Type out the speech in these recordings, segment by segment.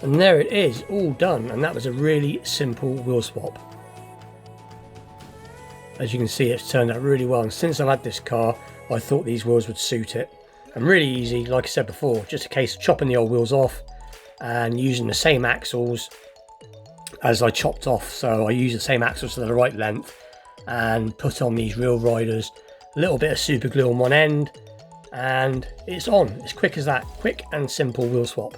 And there it is, all done, and that was a really simple wheel swap. As you can see, it's turned out really well, and since I've had this car, I thought these wheels would suit it. And really easy, like I said before, just a case of chopping the old wheels off and using the same axles as I chopped off. So I use the same axles to the right length and put on these real riders, a little bit of super glue on one end, and it's on. It's quick as that, quick and simple wheel swap.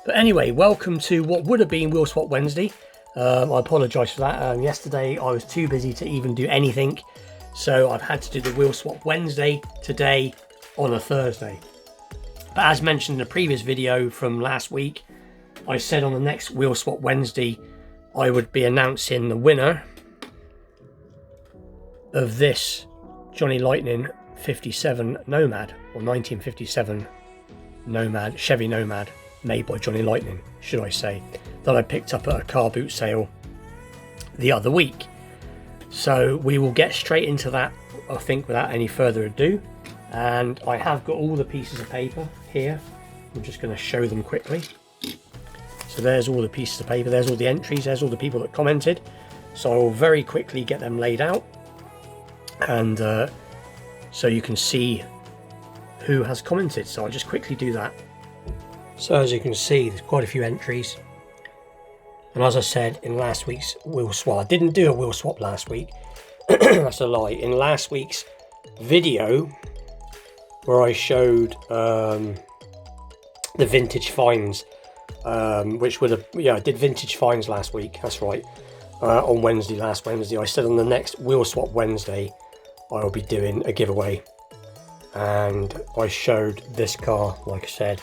But anyway, welcome to what would have been Wheel Swap Wednesday. I apologise for that. Yesterday I was too busy to even do anything, so I've had to do the Wheel Swap Wednesday today on a Thursday. But as mentioned in the previous video from last week, I said on the next Wheel Swap Wednesday I would be announcing the winner of this Johnny Lightning 57 Nomad, or 1957 Nomad, Chevy Nomad, made by Johnny Lightning, should I say, that I picked up at a car boot sale the other week. So we will get straight into that, I think, without any further ado. And I have got all the pieces of paper here. I'm just going to show them quickly. So there's all the pieces of paper, there's all the entries, there's all the people that commented. So I'll very quickly get them laid out, and so you can see who has commented. So I'll just quickly do that. So as you can see, there's quite a few entries. And as I said in last week's wheel swap, I didn't do a wheel swap last week. That's a lie. In last week's video, where I showed the vintage finds, which would have, yeah, I did vintage finds last week. That's right. On Wednesday, last Wednesday, I said on the next wheel swap Wednesday, I will be doing a giveaway. And I showed this car, like I said,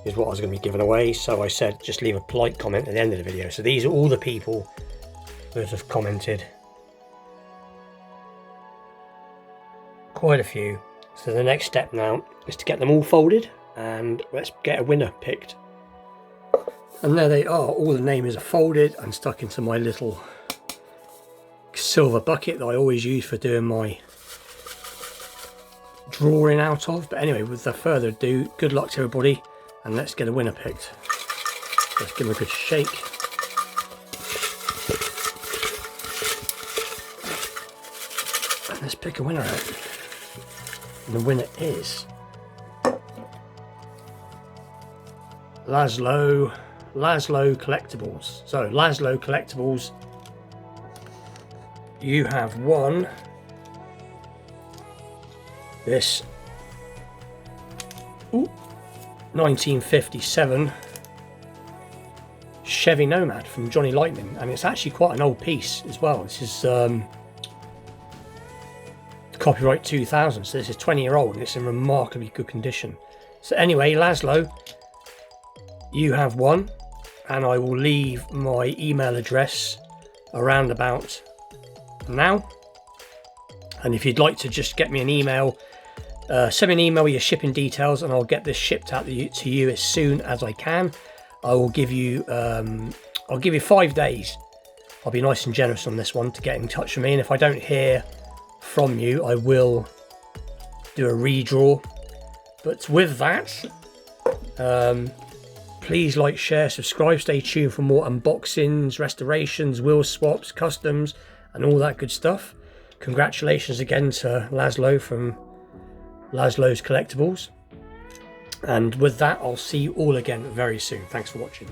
is what I was going to be giving away. So I said just leave a polite comment at the end of the video. So these are all the people that have commented, quite a few. So the next step now is to get them all folded and let's get a winner picked. And there they are, all the names are folded and stuck into my little silver bucket that I always use for doing my drawing out of. But anyway, without further ado, good luck to everybody. And let's get a winner picked. Let's give them a good shake. And let's pick a winner out. And the winner is Laszlo Collectibles. So Laszlo Collectibles, you have won this 1957 Chevy Nomad from Johnny Lightning, and it's actually quite an old piece as well. This is copyright 2000, so this is 20-year-old and it's in remarkably good condition. So anyway, Laszlo, you have won, and I will leave my email address around about now, and if you'd like to just get me an email, send me an email with your shipping details and I'll get this shipped out to you as soon as I can. I will give you I'll give you 5 days. I'll be nice and generous on this one to get in touch with me, and if I don't hear from you I will do a redraw. But with that, please like, share, subscribe, stay tuned for more unboxings, restorations, wheel swaps, customs and all that good stuff. Congratulations again to Laszlo from Laszlo's Collectibles. And with that, I'll see you all again very soon. Thanks for watching.